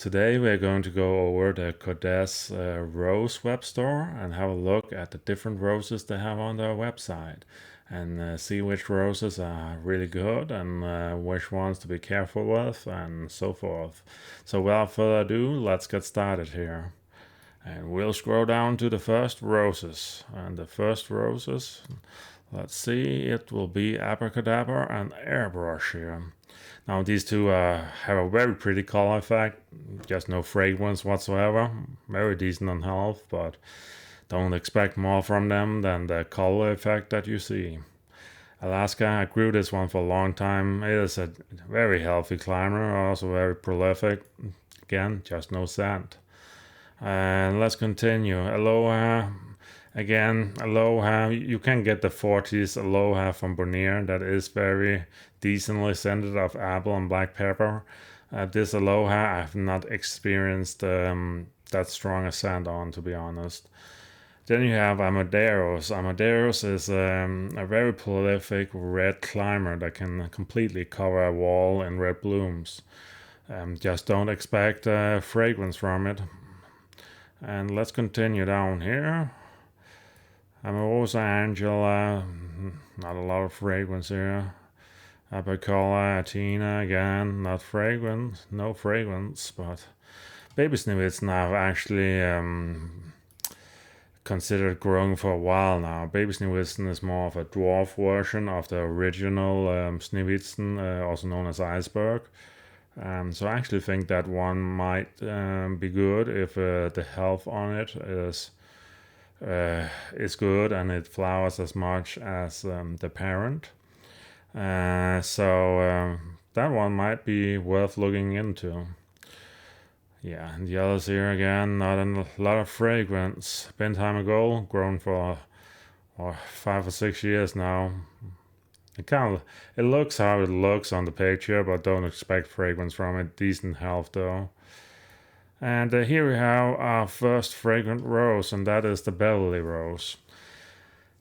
Today we're going to go over the Kordes Rose web store and have a look at the different roses they have on their website and see which roses are really good and which ones to be careful with and so forth. So without further ado, let's get started here. And we'll scroll down to the first roses. And the first roses, let's see, it will be Abracadabra and Airbrush here. Now these two have a very pretty color effect, just no fragrance whatsoever, very decent on health, but don't expect more from them than the color effect that you see. Alaska, I grew this one for a long time. It is a very healthy climber, also very prolific. Again, just no scent. And let's continue. Aloha. Again, Aloha, you can get the 40s Aloha from Bonnier. That is very decently scented of apple and black pepper. This Aloha, I've not experienced that strong a scent on, to be honest. Then you have Amadeus. Amadeus is a very prolific red climber that can completely cover a wall in red blooms. Just don't expect fragrance from it. And let's continue down here. Amorosa Angela, not a lot of fragrance here. Apicola Athena, again, not fragrance, no fragrance, but Baby Sneewittchen I've actually considered growing for a while now. Baby Sneewittchen is more of a dwarf version of the original Sneewittchen, also known as Iceberg. So I actually think that one might be good if the health on it is good and it flowers as much as the parent. So that one might be worth looking into. Yeah, and the others here again, not a lot of fragrance. Been time ago, grown for 5 or 6 years now. It looks how it looks on the picture, but don't expect fragrance from it. Decent health though. And here we have our first fragrant rose, and that is the Beverly Rose.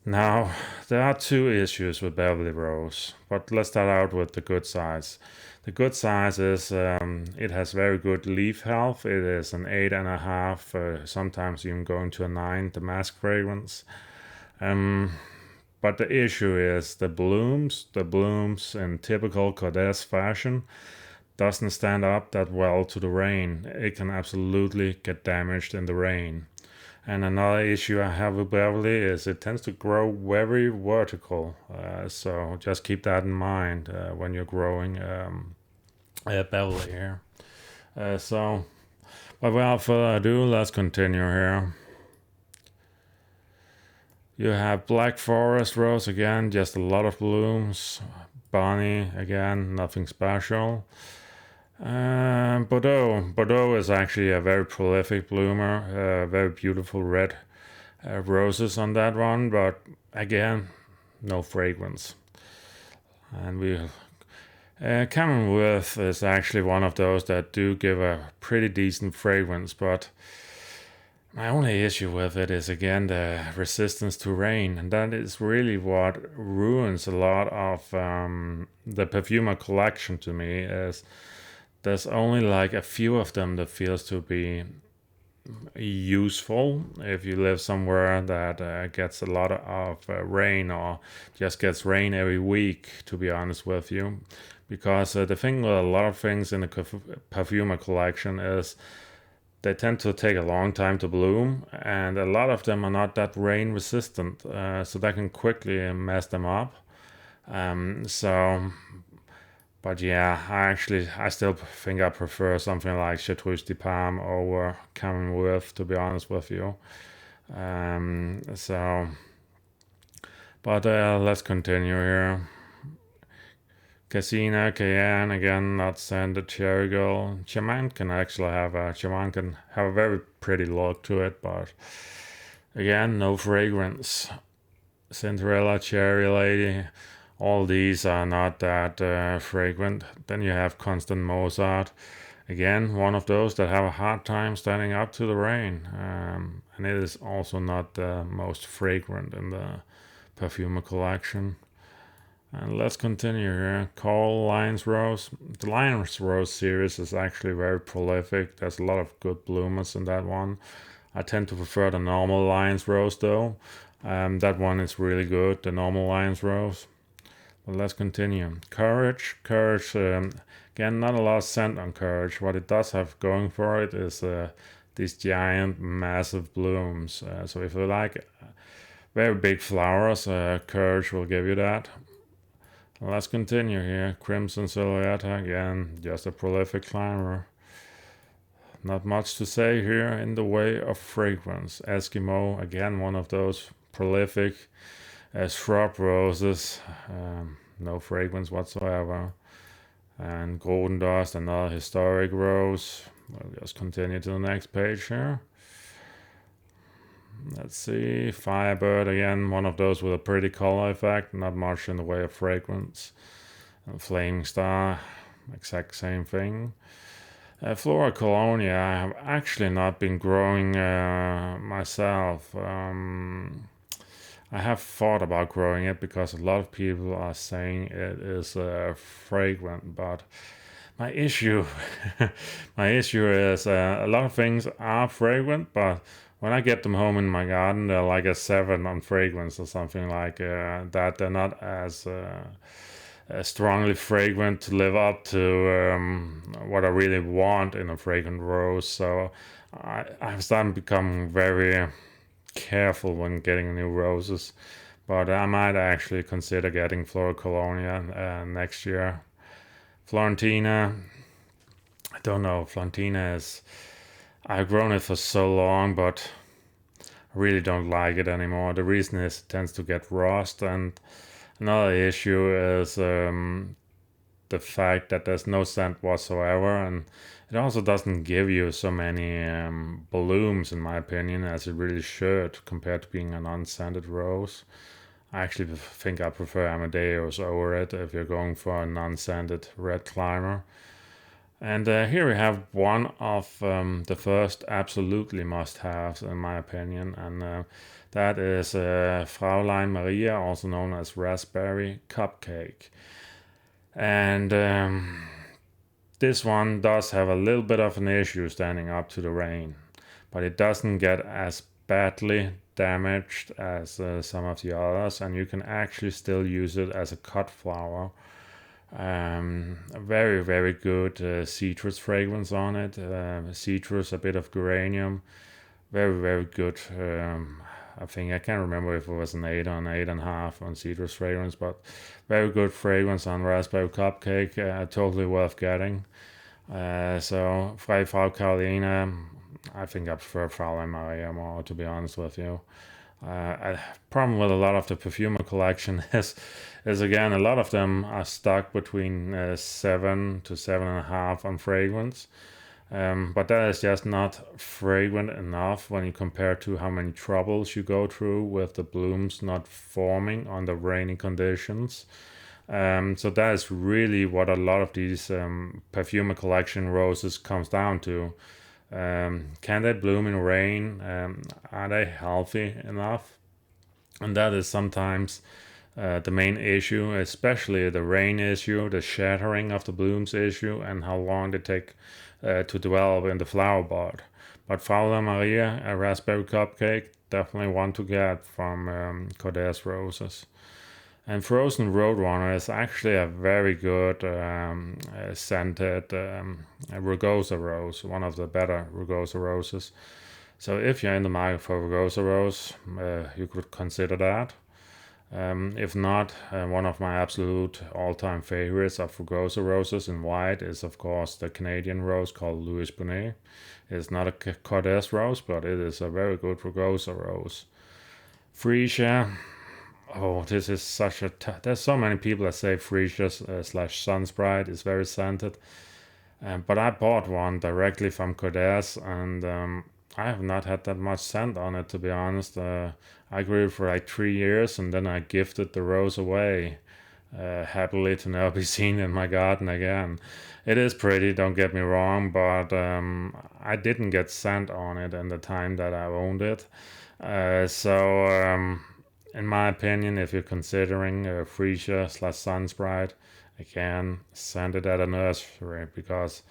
Now, there are two issues with Beverly Rose, but let's start out with the good size. The good size is it has very good leaf health. It is an 8.5, sometimes even going to a 9 damask fragrance. But the issue is the blooms. The blooms in typical Kordes fashion doesn't stand up that well to the rain. It can absolutely get damaged in the rain. And another issue I have with Beverly is it tends to grow very vertical. So just keep that in mind when you're growing Beverly here. But without further ado, let's continue here. You have Black Forest Rose again, just a lot of blooms. Bonnie again, nothing special. Bordeaux is actually a very prolific bloomer, very beautiful red roses on that one, but again, no fragrance. And Commonwealth is actually one of those that do give a pretty decent fragrance, but my only issue with it is again the resistance to rain, and that is really what ruins a lot of the Perfumer collection to me. Is there's only like a few of them that feels to be useful if you live somewhere that gets a lot of rain or just gets rain every week, to be honest with you. Because the thing with a lot of things in the Perfumer collection is they tend to take a long time to bloom, and a lot of them are not that rain resistant, so that can quickly mess them up. But yeah, I still think I prefer something like Chartreuse de Parme over Commonwealth, to be honest with you. Let's continue here. Casina, Cayenne, again, not scented. Cherry Girl. Chaman can have a very pretty look to it, but again, no fragrance. Cinderella, Cherry Lady. All these are not that fragrant. Then you have Constant Mozart. Again, one of those that have a hard time standing up to the rain. And it is also not the most fragrant in the Perfumer collection. And let's continue here. Coral Lions Rose. The Lions Rose series is actually very prolific. There's a lot of good bloomers in that one. I tend to prefer the normal Lions Rose though. That one is really good, the normal Lions Rose. But let's continue. Courage. Courage, again, not a lot of scent on Courage. What it does have going for it is these giant, massive blooms. So if you like very big flowers, Courage will give you that. Let's continue here. Crimson Silhouette, again, just a prolific climber. Not much to say here in the way of fragrance. Eskimo, again, one of those prolific shrub roses. No fragrance whatsoever. And Golden Dust, another historic rose. We'll just continue to the next page here. Let's see, Firebird, again, one of those with a pretty color effect, not much in the way of fragrance. And Flaming Star, exact same thing. Flora Colonia, I have actually not been growing myself. I have thought about growing it because a lot of people are saying it is fragrant, but my issue, my issue is a lot of things are fragrant, but when I get them home in my garden, they're like a 7 on fragrance or something like that. They're not as strongly fragrant to live up to what I really want in a fragrant rose. So I've started becoming very careful when getting new roses. But I might actually consider getting Flora Colonia next year. Florentina, I don't know. Florentina is. I've grown it for so long, but I really don't like it anymore. The reason is it tends to get rust, and another issue is the fact that there's no scent whatsoever, and it also doesn't give you so many blooms, in my opinion, as it really should, compared to being an unscented rose. I actually think I prefer Amadeus over it if you're going for a non-scented red climber. And here we have one of the first absolutely must-haves, in my opinion, and that is Fraulein Maria, also known as Raspberry Cupcake. And this one does have a little bit of an issue standing up to the rain, but it doesn't get as badly damaged as some of the others, and you can actually still use it as a cut flower. A very, very good citrus fragrance on it. Citrus, a bit of geranium. Very, very good. I think I can't remember if it was an 8 or an 8.5 on citrus fragrance, but very good fragrance on Raspberry Cupcake. Totally worth getting. So, Frau Carolina, I think I prefer Fraulein Maria more, to be honest with you. Problem with a lot of the perfumer collection is again, a lot of them are stuck between 7 to 7.5 on fragrance. But that is just not fragrant enough when you compare to how many troubles you go through with the blooms not forming under rainy conditions. So that is really what a lot of these perfumer collection roses comes down to. Can they bloom in rain? Are they healthy enough? And that is sometimes the main issue, especially the rain issue, the shattering of the blooms issue, and how long they take to develop in the flower bud. But Fowler Maria, a Raspberry Cupcake, definitely one to get from Kordes roses. And Frozen Roadrunner is actually a very good scented Rugosa rose, one of the better Rugosa roses. So if you're in the market for Rugosa rose, you could consider that. If not, one of my absolute all-time favorites of Rugosa roses in white is, of course, the Canadian rose called Louis Bonnet. It's not a Kordes rose, but it is a very good Rugosa rose. Freesia. Oh, this is such a. There's so many people that say Freesia slash Sunsprite is very scented. But I bought one directly from Kordes, and I have not had that much scent on it, to be honest. I grew it for like 3 years, and then I gifted the rose away, happily to never be seen in my garden again. It is pretty, don't get me wrong, but I didn't get scent on it in the time that I owned it. So in my opinion, if you're considering a freesia slash sunsprite, again, send it at a nursery, because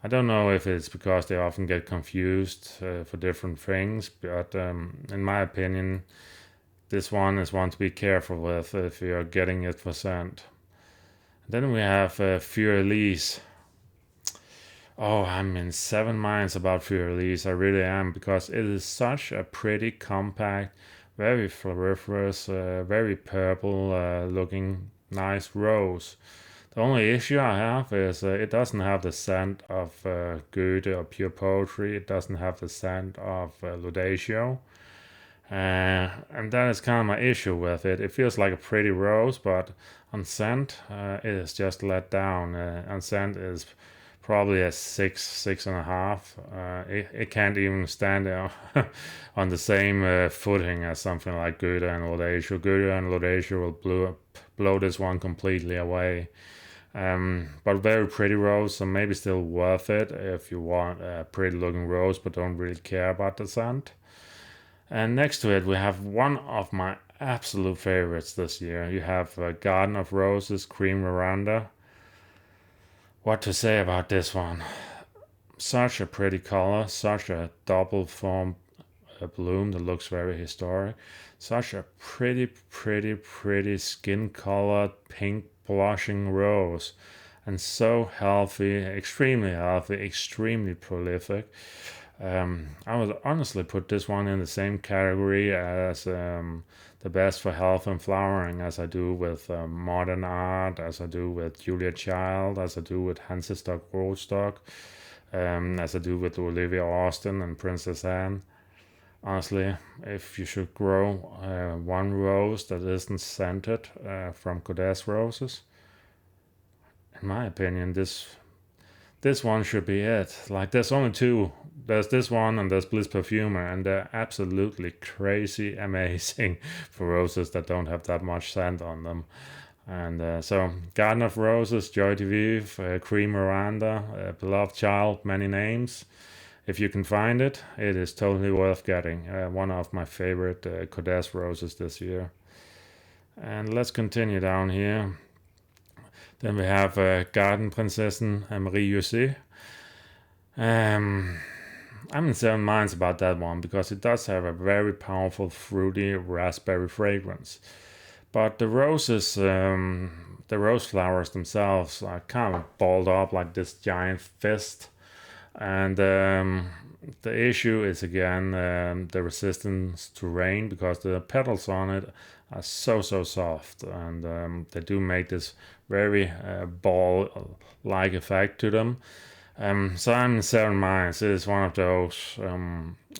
I don't know if it's because they often get confused for different things, but in my opinion, this one is one to be careful with if you're getting it for scent. Then we have Fur-Elise. Oh, I'm in seven minds about Fur-Elise. I really am, because it is such a pretty, compact, very floriferous, very purple looking, nice rose. The only issue I have is it doesn't have the scent of Goethe or Pure Poetry. It doesn't have the scent of Laudatio. And that is kind of my issue with it. It feels like a pretty rose, but on scent, it is just let down. On scent is probably a 6.5. It can't even stand on the same footing as something like Goethe and Laudatio. Goethe and Laudatio will blow this one completely away. But very pretty rose, so maybe still worth it if you want a pretty looking rose but don't really care about the scent. And next to it, we have one of my absolute favorites this year. You have Garden of Roses, Cream Veranda. What to say about this one? Such a pretty color, such a double formed bloom that looks very historic. Such a pretty skin colored pink blushing rose. And so healthy, extremely prolific. I would honestly put this one in the same category as the best for health and flowering, as I do with modern art, as I do with Julia Child, as I do with Hansstock Rostock, as I do with Olivia Austin and Princess Anne. Honestly, if you should grow one rose that isn't scented from Kordes roses, in my opinion, this one should be it. Like, there's only two. There's this one and there's Bliss Perfumer, and they're absolutely crazy amazing for roses that don't have that much scent on them. And so, Garden of Roses, Joy de Vive, Cream Miranda, Beloved Child, many names. If you can find it, it is totally worth getting. One of my favorite Kordes roses this year. And let's continue down here. Then we have Garden Prinzessin Marie-José. I'm in seven minds about that one, because it does have a very powerful fruity raspberry fragrance. But the roses, the rose flowers themselves are kind of balled up like this giant fist. And the issue is again the resistance to rain, because the petals on it are so soft, and they do make this very ball-like effect to them. So I'm in seven minds. It is one of those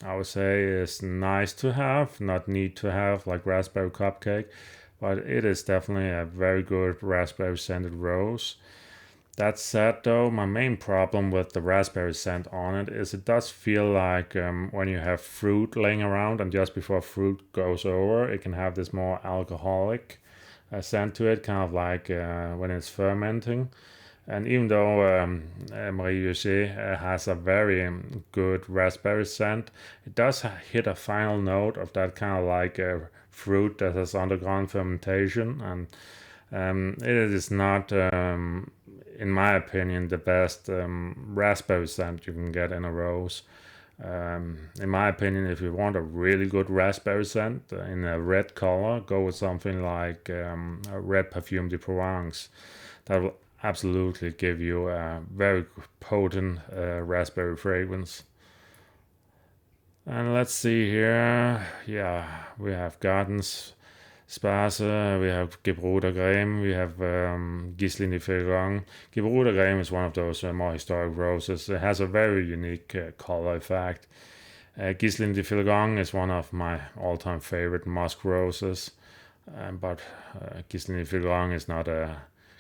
I would say is nice to have, not need to have, like raspberry cupcake, but it is definitely a very good raspberry scented rose. That said, though, my main problem with the raspberry scent on it is it does feel like when you have fruit laying around and just before fruit goes over, it can have this more alcoholic scent to it, kind of like when it's fermenting. And even though Marie-José has a very good raspberry scent, it does hit a final note of that kind of like fruit that has undergone fermentation. And it is not, in my opinion, the best raspberry scent you can get in a rose. In my opinion, if you want a really good raspberry scent in a red color, go with something like a red Parfum de Provence. That will absolutely give you a very potent raspberry fragrance. And let's see here. Yeah, we have Gardens Sparse, we have Gebroder Graham, we have Ghislaine de Ferrand. Gebroder Graham is one of those more historic roses. It has a very unique color effect. Ghislaine de Ferrand is one of my all-time favorite musk roses, but Ghislaine de Ferrand is not a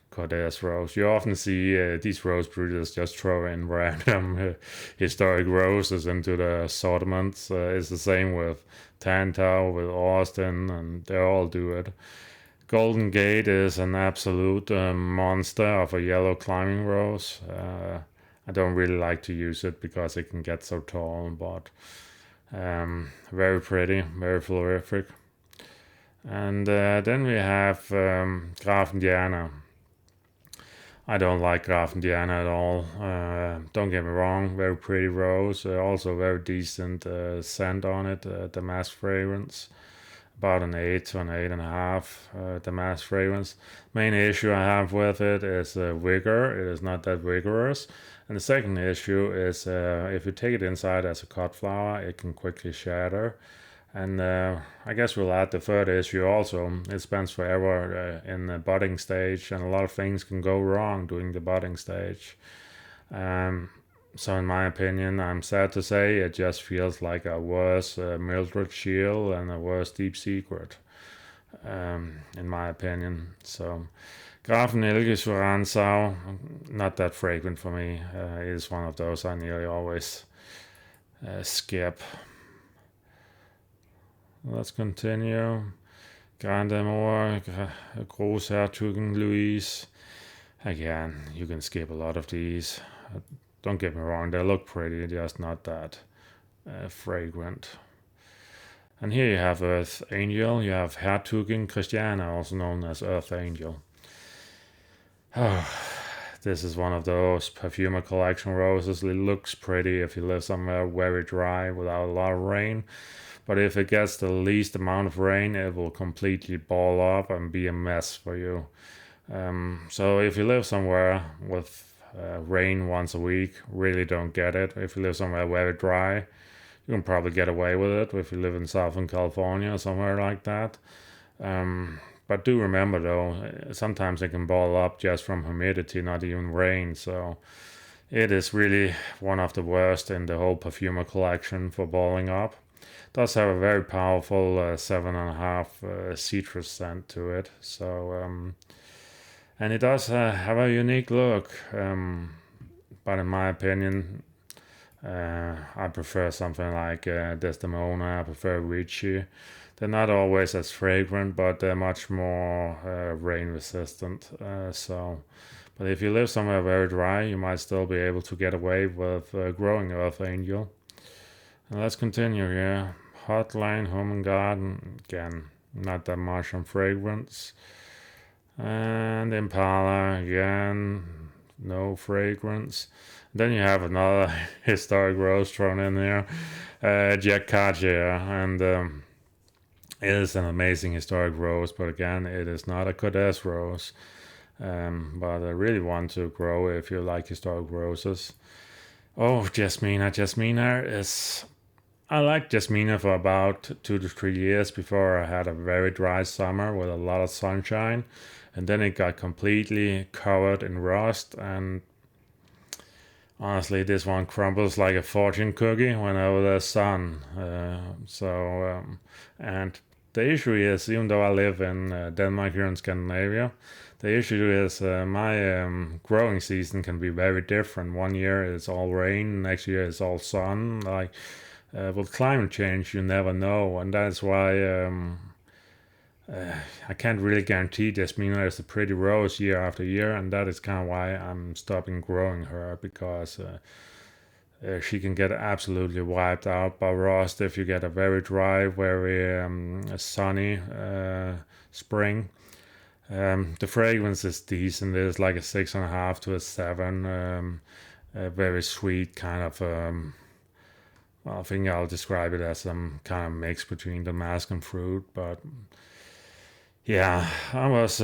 Kordes rose. You often see these rose breeders just throw in random historic roses into the assortments. It's the same with Tantau, with Austin, and they all do it. Golden Gate is an absolute monster of a yellow climbing rose. I don't really like to use it because it can get so tall, but very pretty, very florific. And then we have Grafendiana. I don't like Grafendiana at all. Don't get me wrong, very pretty rose. Also very decent scent on it. Damask fragrance, about an 8 to an 8.5. Damask fragrance. Main issue I have with it is vigor. It is not that vigorous. And the second issue is if you take it inside as a cut flower, it can quickly shatter. And I guess we'll add the third issue also. It spends forever in the budding stage, and a lot of things can go wrong during the budding stage. Um, so, in my opinion, I'm sad to say it just feels like a worse Mildred Shield and a worse Deep Secret, in my opinion. So, Grafenilge Schwarzau, not that fragrant for me. It is one of those I nearly always skip. Let's continue. Grandemore, Großherzogin Louise. Again, you can skip a lot of these. Don't get me wrong, they look pretty, just not that fragrant. And here you have Earth Angel. You have Herzogin Christiana, also known as Earth Angel. Oh, this is one of those perfumer collection roses. It looks pretty if you live somewhere very dry without a lot of rain. But if it gets the least amount of rain, it will completely ball up and be a mess for you. So if you live somewhere with rain once a week, really don't get it. If you live somewhere very dry, you can probably get away with it if you live in Southern California or somewhere like that. But do remember though, sometimes it can ball up just from humidity, not even rain. So it is really one of the worst in the whole perfumer collection for balling up. Does have a very powerful 7.5 citrus scent to it. So and it does have a unique look. But in my opinion, I prefer something like Desdemona. I prefer Ricci. They're not always as fragrant, but they're much more rain resistant. But if you live somewhere very dry, you might still be able to get away with growing Earth Angel. And let's continue here. Hotline, Home and Garden. Again, not that much on fragrance. And Impala, again, no fragrance. Then you have another historic rose thrown in there, Jack Cartier. And it is an amazing historic rose, but again, it is not a Kordes rose. But I really want to grow if you like historic roses. Oh, Jasmina. Jasmina is. I liked Jasmina for about 2 to 3 years before I had a very dry summer with a lot of sunshine. And then it got completely covered in rust. And honestly, this one crumbles like a fortune cookie whenever there's sun. And the issue is, even though I live in Denmark here in Scandinavia, the issue is my growing season can be very different. One year it's all rain, next year it's all sun. With climate change, you never know, and that's why I can't really guarantee Jasmina is a pretty rose year after year, and that is kind of why I'm stopping growing her, because she can get absolutely wiped out by rust if you get a very dry, very sunny spring. The fragrance is decent. It's like a 6.5 to a 7. A very sweet kind of. Well, I think I'll describe it as some kind of mix between damask and fruit. But yeah, I was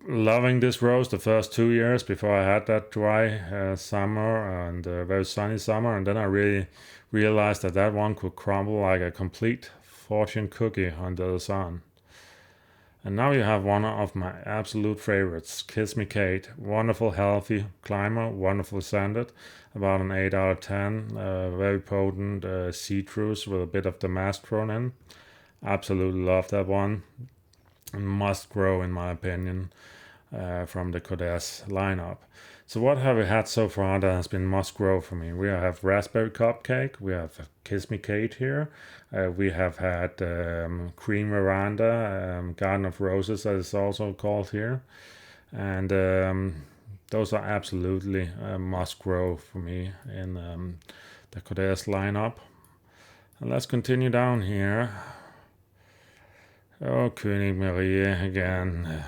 loving this rose the first 2 years before I had that dry summer and very sunny summer. And then I really realized that that one could crumble like a complete fortune cookie under the sun. And now you have one of my absolute favorites, Kiss Me Kate. Wonderful, healthy climber, wonderful scented, about an 8 out of 10. Very potent citrus with a bit of damask thrown in. Absolutely love that one. Must grow, in my opinion, from the Kordes lineup. So what have we had so far that has been must grow for me? We have Raspberry Cupcake, we have Kiss Me Kate here, we have had Cream Veranda, Garden of Roses as it's also called here, and those are absolutely must grow for me in the Kordes lineup. And let's continue down here. Oh, König Marie again.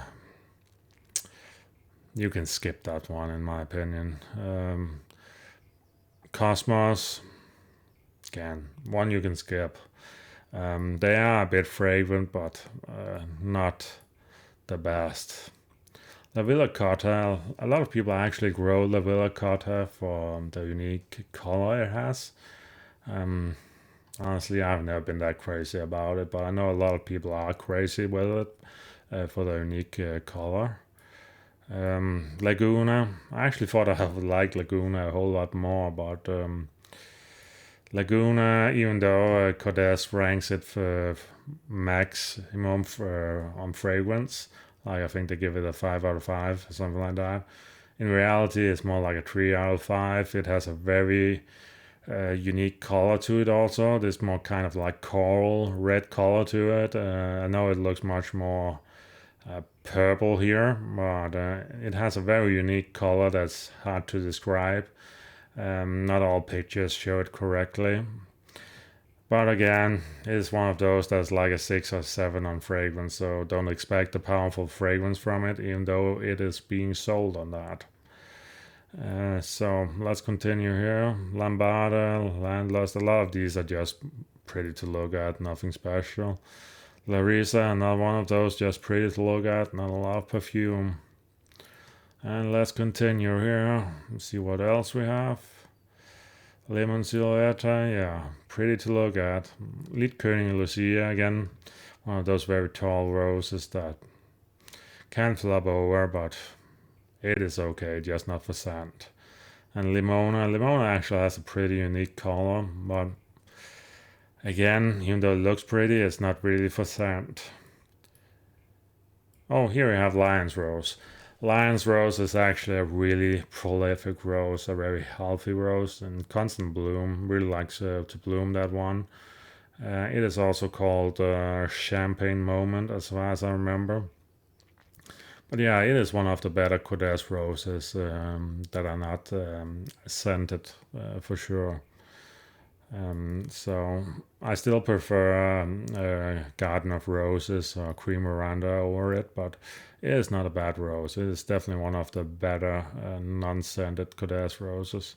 You can skip that one, in my opinion. Cosmos, again, one you can skip. They are a bit fragrant, but not the best. La Villa Cotta, a lot of people actually grow La Villa Cotta for the unique color it has. Um, Honestly, I've never been that crazy about it, but I know a lot of people are crazy with it for the unique color. Laguna, I actually thought I would like Laguna a whole lot more, but Laguna, even though Kordes ranks it for maximum for, on fragrance, like I think they give it a 5 out of 5, something like that. In reality, it's more like a 3 out of 5. It has a very unique color to it also. There's more kind of like coral red color to it. I know it looks much more purple here, but it has a very unique color that's hard to describe. Not all pictures show it correctly. But again, it's one of those that's like a 6 or 7 on fragrance, so don't expect a powerful fragrance from it, even though it is being sold on that. So let's continue here. Lambada, Landlust, a lot of these are just pretty to look at, nothing special. Larissa, another one of those, just pretty to look at, not a lot of perfume. And let's continue here, let's see what else we have. Lemon Silhouette, yeah, pretty to look at. Liedkönig Lucia, again, one of those very tall roses that can flop over, but it is okay, just not for scent. And Limona actually has a pretty unique color, but again, even though it looks pretty, it's not really for scent. Oh, here we have Lion's Rose. Lion's Rose is actually a really prolific rose, a very healthy rose and constant bloom. Really likes to bloom, that one. It is also called Champagne Moment, as far as I remember. But yeah, it is one of the better Kordes roses that are not scented for sure. So I still prefer Garden of Roses or Cream Miranda over it, but it is not a bad rose. It is definitely one of the better non-scented Kordes roses.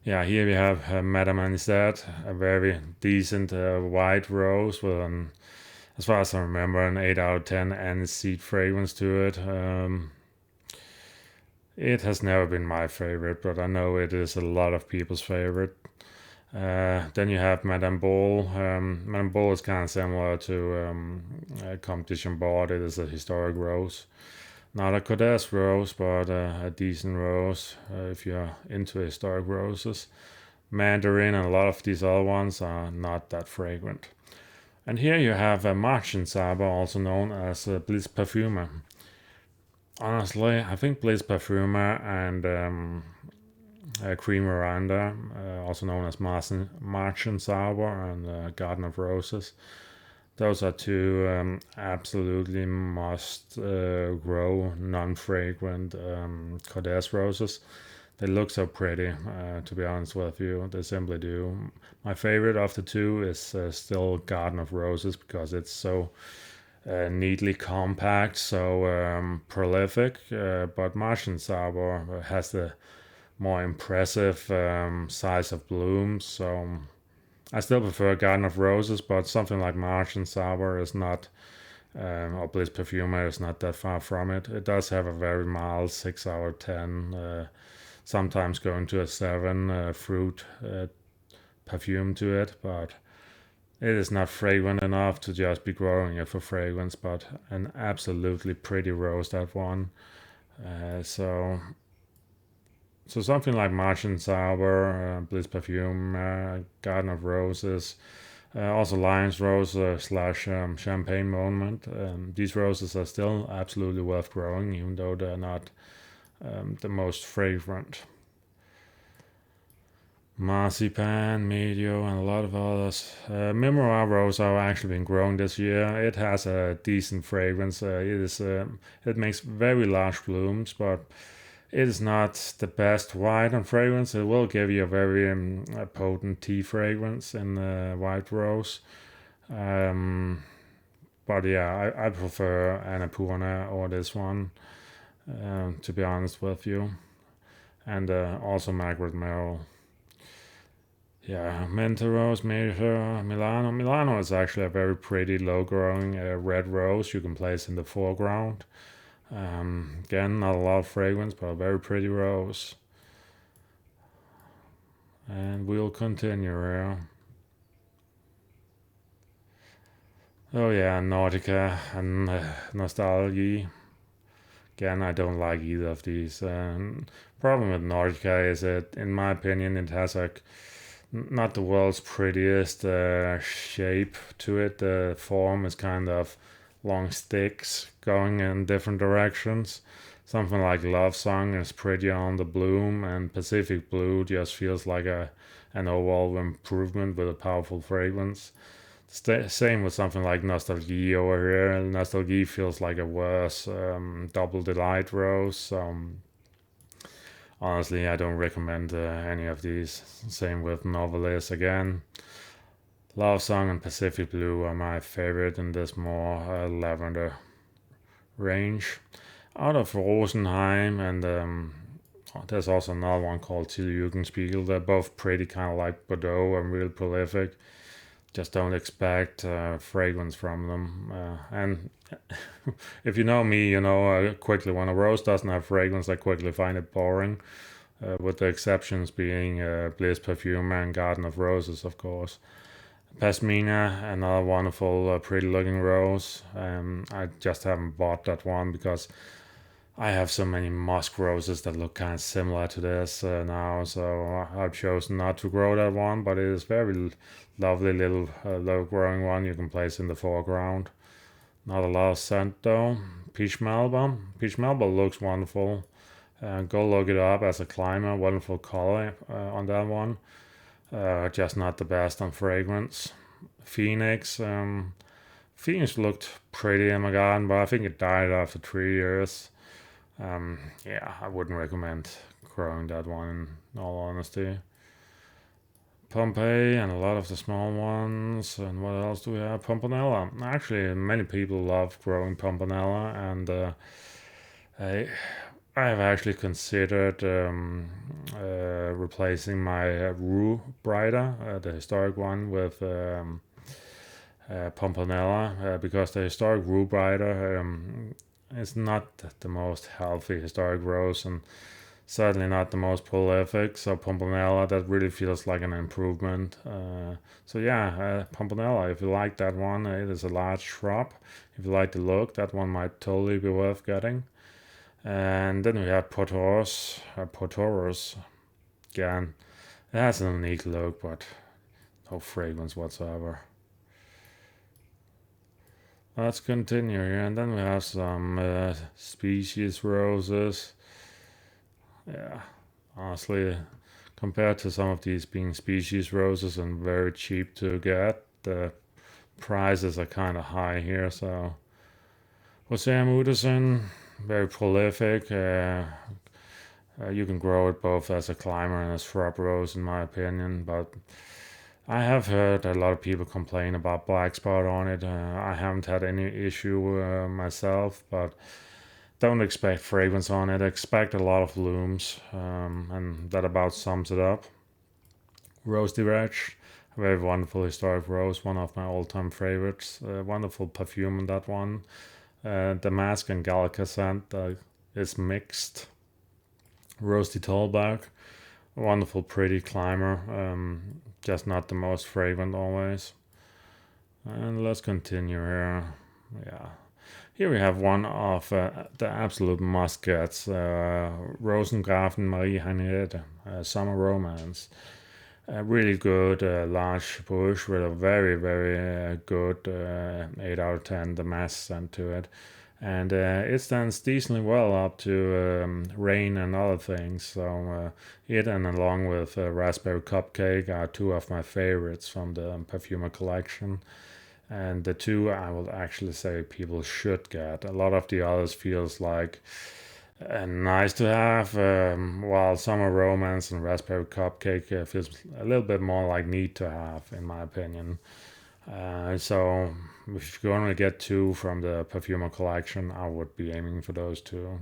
Yeah, here we have Madame Anisette, a very decent white rose with an, as far as I remember, an 8 out of 10 aniseed fragrance to it. It has never been my favorite, but I know it is a lot of people's favorite. Then you have Madame Ball. Madame Ball is kind of similar to Competition Board. It is a historic rose. Not a Kordes rose, but a decent rose if you're into historic roses. Mandarin and a lot of these other ones are not that fragrant. And here you have a Marchen Saber, also known as Bliss Parfumer. Honestly, I think Bliss Parfumer and Cream Miranda, also known as Marchen Sauber and Garden of Roses. Those are two absolutely must grow non-fragrant Kordes roses. They look so pretty, to be honest with you. They simply do. My favorite of the two is still Garden of Roses because it's so neatly compact, so prolific. But Marchen Sauber has the more impressive size of blooms. So I still prefer Garden of Roses, but something like Marchen Sauber is not, or Bliss Perfumer is not that far from it. It does have a very mild 6 out of 10, sometimes going to a 7 fruit perfume to it, but it is not fragrant enough to just be growing it for fragrance, but an absolutely pretty rose, that one. So something like Marchen Sauber, Bliss Perfume, Garden of Roses, also Lion's Rose slash Champagne Moment. These roses are still absolutely worth growing, even though they're not the most fragrant. Marzipan, Medio, and a lot of others. Memoir Rose have actually been growing this year. It has a decent fragrance. It makes very large blooms, but it is not the best white on fragrance. It will give you a very potent tea fragrance in the white rose. But but yeah, I prefer Annapurna or this one, to be honest with you. And also Margaret Merrill. Yeah, Menta Rose, Major, Milano. Milano is actually a very pretty low growing red rose you can place in the foreground. Again, not a lot of fragrance, but a very pretty rose. And we'll continue here. Oh yeah, Nautica and Nostalgia. Again, I don't like either of these. Problem with Nautica is that, in my opinion, it has like not the world's prettiest shape to it. The form is kind of long sticks going in different directions. Something like Love Song is pretty on the bloom, and Pacific Blue just feels like an overall improvement with a powerful fragrance. Same with something like Nostalgie over here. Nostalgie feels like a worse double delight rose. Honestly, I don't recommend any of these. Same with Novelist again. Love Song and Pacific Blue are my favorite in this more lavender range. Out of Rosenheim, and there's also another one called Till Jugendspiegel. They're both pretty, kind of like Bordeaux and real prolific. Just don't expect fragrance from them. And if you know me, you know quickly when a rose doesn't have fragrance, I quickly find it boring. With the exceptions being Bliss Perfume and Garden of Roses, of course. Pasmina, another wonderful, pretty looking rose. I just haven't bought that one because I have so many musk roses that look kind of similar to this now, so I've chosen not to grow that one, but it is very lovely little low growing one you can place in the foreground. Not a lot of scent though. Peach Melba. Peach Melba looks wonderful. Go look it up as a climber. Wonderful color on that one. Just not the best on fragrance. Phoenix. Phoenix looked pretty in my garden, but I think it died after 3 years. Yeah, I wouldn't recommend growing that one in all honesty. Pompeii and a lot of the small ones. And what else do we have? Pomponella. Actually, many people love growing Pomponella, and I, I have actually considered replacing my Rue Brighter, the historic one, with Pomponella, because the historic Rue Brighter is not the most healthy historic rose, and certainly not the most prolific. So Pomponella, that really feels like an improvement. So yeah, Pomponella, if you like that one, it is a large shrub. If you like the look, that one might totally be worth getting. And then we have Potoros. Potoros, again, it has a unique look, but no fragrance whatsoever. Let's continue here, and then we have some species roses. Yeah, honestly, compared to some of these being species roses and very cheap to get, the prices are kind of high here. So, Hosea Mudison, very prolific. You can grow it both as a climber and a shrub rose, in my opinion, but I have heard a lot of people complain about black spot on it. I haven't had any issue myself, but don't expect fragrance on it. Expect a lot of blooms, and that about sums it up. Rose Direct, a very wonderful historic rose, one of my all-time favorites. Wonderful perfume in that one. Damask and Gallica scent is mixed. Rose de Tolbach, a wonderful, pretty climber. Just not the most fragrant always. And let's continue here. Yeah. Here we have one of the absolute must-gets, Rosengrafen Marie Henriette, Summer Romance. A really good large bush with a very, very good 8 out of 10 damask scent to it. And it stands decently well up to rain and other things. So it, and along with Raspberry Cupcake, are two of my favorites from the Perfumer collection. And the two I will actually say people should get. A lot of the others feels like nice to have, while Summer Romance and Raspberry Cupcake feels a little bit more like need to have, in my opinion. So if you only get two from the perfumer collection, I would be aiming for those two.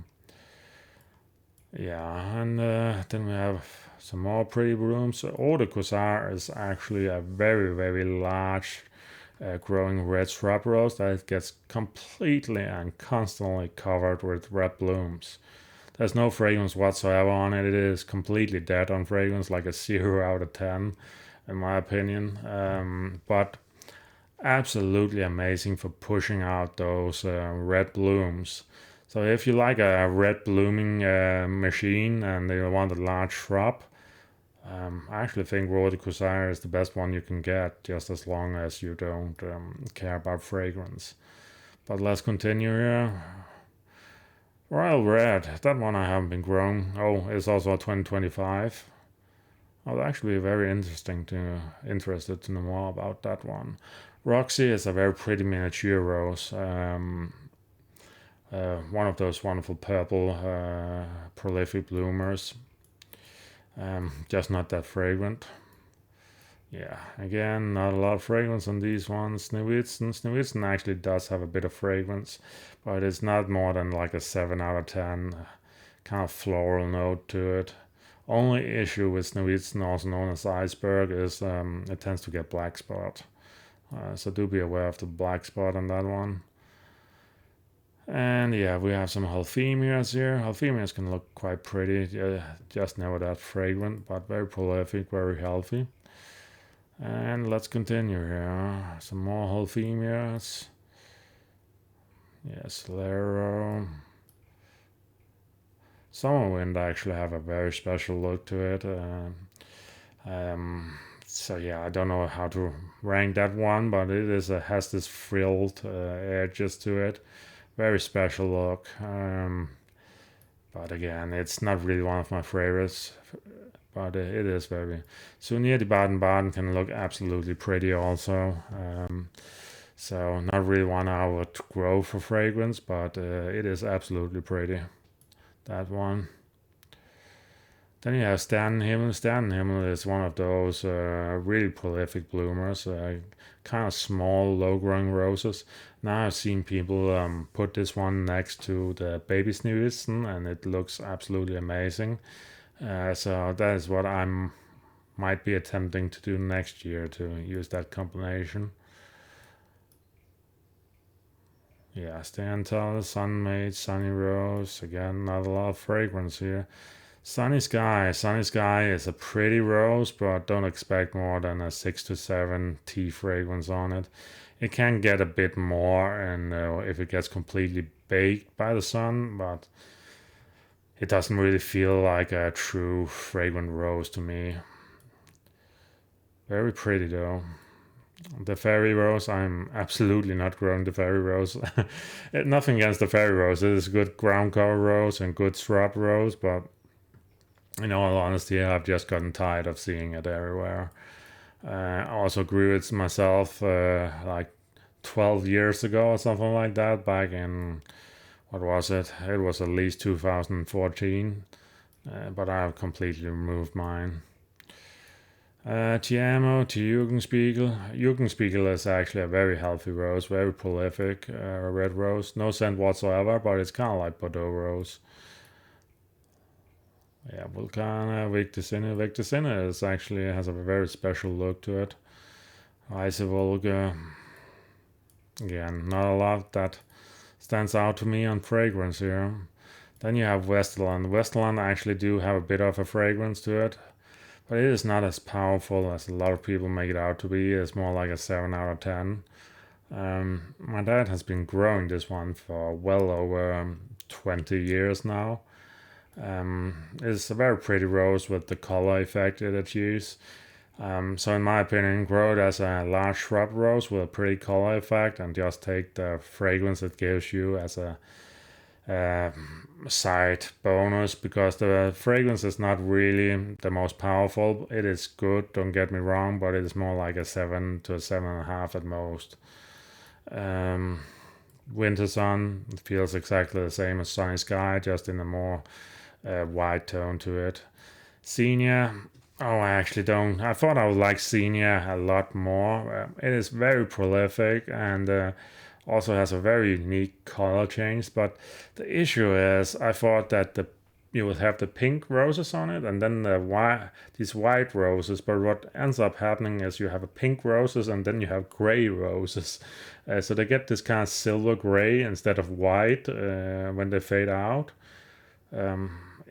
Yeah, and then we have some more pretty blooms. Eau de Cosar is actually a very, very large growing red shrub rose that gets completely and constantly covered with red blooms. There's no fragrance whatsoever on it. It is completely dead on fragrance, like a 0 out of 10, in my opinion. But absolutely amazing for pushing out those red blooms. So if you like a red blooming machine and you want a large shrub, I actually think Rode Cusare is the best one you can get, just as long as you don't care about fragrance. But let's continue here. Royal Red, that one I haven't been growing. Oh, it's also a 2025. I would actually be very interested to know more about that one. Roxy is a very pretty miniature rose. One of those wonderful purple prolific bloomers. Just not that fragrant. Yeah, again, not a lot of fragrance on these ones. Sneeuwitzen actually does have a bit of fragrance, but it's not more than like a 7 out of 10. Kind of floral note to it. Only issue with Sneeuwitzen, also known as iceberg, is it tends to get black spot. So do be aware of the black spot on that one. And yeah, we have some Halphemias here. Halphemias can look quite pretty, just never that fragrant, but very prolific, very healthy. And let's continue here. Some more Halphemias. Yes, Lero. Summerwind actually have a very special look to it. So yeah, I don't know how to rank that one, but has this frilled edges to it. Very special look. But again, it's not really one of my favorites. But it is very. Souvenir de Baden-Baden can look absolutely pretty also. So not really one I would grow for fragrance, but it is absolutely pretty. That one. Then you have Sternenhimmel. Sternenhimmel is one of those really prolific bloomers, kind of small, low-growing roses. Now I've seen people put this one next to the baby Sneeuwitzen, and it looks absolutely amazing. So that is what I might be attempting to do next year, to use that combination. Yeah, Stantal, Sunmaid, Sunny Rose. Again, not a lot of fragrance here. Sunny Sky. Sunny Sky is a pretty rose, but don't expect more than a 6 to 7 tea fragrance on it. It can get a bit more, and if it gets completely baked by the sun, but it doesn't really feel like a true fragrant rose to me. Very pretty though. The fairy rose, I'm absolutely not growing the fairy rose. Nothing against the fairy rose. It is a good ground cover rose and good shrub rose, but in all honesty, I've just gotten tired of seeing it everywhere. I also grew it myself like 12 years ago or something like that, back in, what was it? It was at least 2014, but I've completely removed mine. Tiamo to Jugendspiegel. Jugendspiegel is actually a very healthy rose, very prolific red rose. No scent whatsoever, but it's kind of like Bordeaux rose. Yeah, Vulcana, Victicina. Victicina is actually has a very special look to it. Volga. Again, not a lot that stands out to me on fragrance here. Then you have Westerland. Westerland actually do have a bit of a fragrance to it, but it is not as powerful as a lot of people make it out to be. It's more like a 7 out of 10. My dad has been growing this one for well over 20 years now. It's a very pretty rose with the color effect it achieves. So in my opinion, grow it as a large shrub rose with a pretty color effect, and just take the fragrance it gives you as a side bonus, because the fragrance is not really the most powerful. It is good, don't get me wrong, but it is more like a 7 to a 7.5 at most. Winter Sun feels exactly the same as Sunny Sky, just in a more white tone to it. Senior, Oh, I actually don't. I thought I would like Senior a lot more. It is very prolific and also has a very unique color change. But the issue is, I thought that you would have the pink roses on it and then these white roses. But what ends up happening is you have a pink roses and then you have gray roses. So they get this kind of silver gray instead of white when they fade out.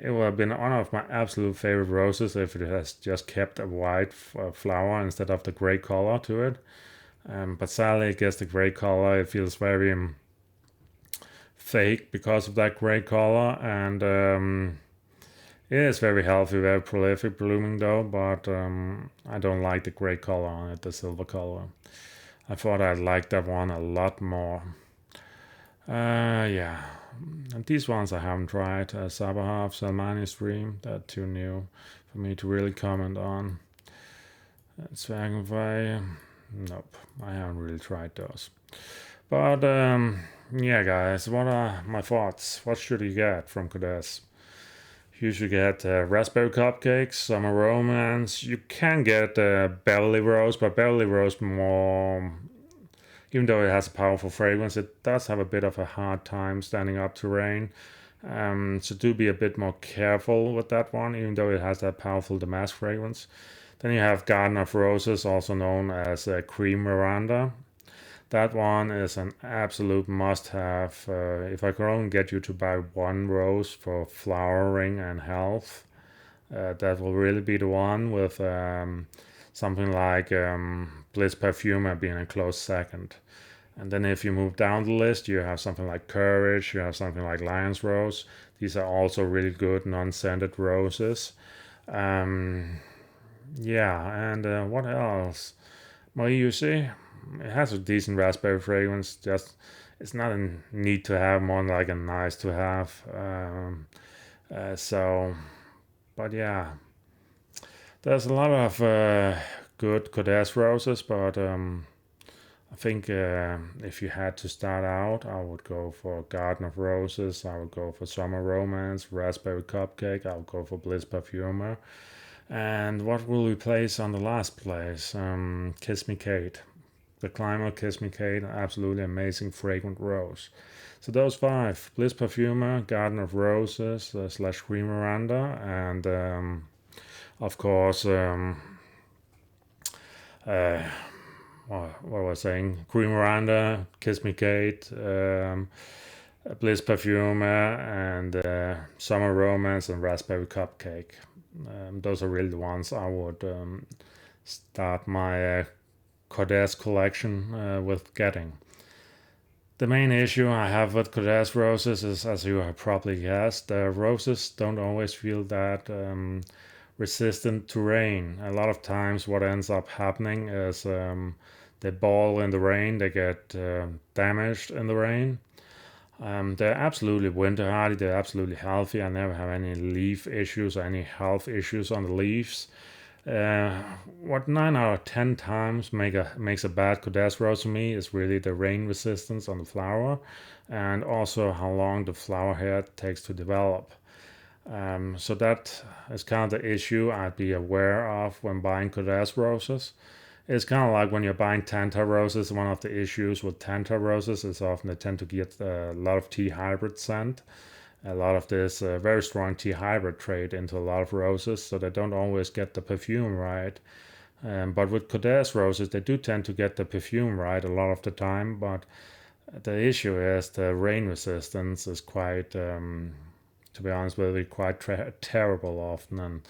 It would have been one of my absolute favorite roses if it has just kept a white flower instead of the gray color to it. But sadly, I guess the gray color it feels very fake because of that gray color, and it is very healthy, very prolific blooming though. But I don't like the gray color on it, the silver color. I thought I'd like that one a lot more. Yeah. And these ones I haven't tried. Sabahav, Salmani Stream, they're too new for me to really comment on. Zwergenwei, nope, I haven't really tried those. But yeah, guys, what are my thoughts? What should you get from Kordes? You should get raspberry cupcakes, summer romance. You can get Beverly Rose, but Beverly Rose more, even though it has a powerful fragrance, it does have a bit of a hard time standing up to rain. So do be a bit more careful with that one, even though it has that powerful damask fragrance. Then you have Garden of Roses, also known as Cream Miranda. That one is an absolute must-have. If I could only get you to buy one rose for flowering and health, that will really be the one with something like Bliss Perfumer being a close second. And then if you move down the list, you have something like Courage, you have something like Lion's Rose. These are also really good non-scented roses. Um, yeah, and what else? Well, you see, it has a decent raspberry fragrance. Just it's not a need to have, more like a nice to have. So, but yeah, there's a lot of good Kordes roses, but I think if you had to start out, I would go for Garden of Roses. I would go for Summer Romance, Raspberry Cupcake. I would go for Bliss Perfumer. And what will we place on the last place? Kiss Me Kate. The Climber, Kiss Me Kate, absolutely amazing fragrant rose. So those five: Bliss Perfumer, Garden of Roses slash Green Miranda, and of course, uh, what was I saying? Green Miranda, Kiss Me Kate, Bliss Perfumer, and Summer Romance and Raspberry Cupcake. Those are really the ones I would start my Kordes collection with getting. The main issue I have with Kordes roses is, as you have probably guessed, the roses don't always feel that resistant to rain. A lot of times, what ends up happening is they ball in the rain, they get damaged in the rain. They're absolutely winter hardy, they're absolutely healthy. I never have any leaf issues or any health issues on the leaves. What 9 out of 10 times makes a bad Kordes rose to me is really the rain resistance on the flower and also how long the flower head takes to develop. So that is kind of the issue I'd be aware of when buying Kordes roses. It's kind of like when you're buying Tanta roses. One of the issues with Tanta roses is often they tend to get a lot of T hybrid scent, a lot of this very strong T hybrid trait into a lot of roses, so they don't always get the perfume right. But with Kordes roses, they do tend to get the perfume right a lot of the time. But the issue is the rain resistance is quite, to be honest with you, quite terrible often.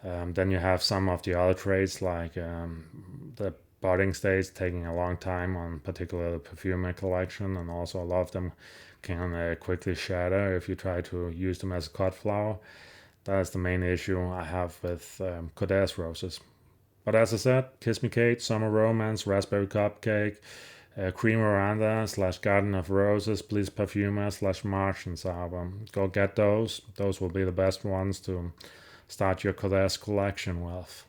And then you have some of the other traits like the budding stage taking a long time on particular the perfume collection, and also a lot of them can quickly shatter if you try to use them as a cut flower. That's the main issue I have with Kordes roses. But as I said, Kiss Me Kate, Summer Romance, Raspberry Cupcake, Cream Miranda slash Garden of Roses, Bliss Perfumer slash Martian Sauber. Go get those. Those will be the best ones to start your Kordes collection with.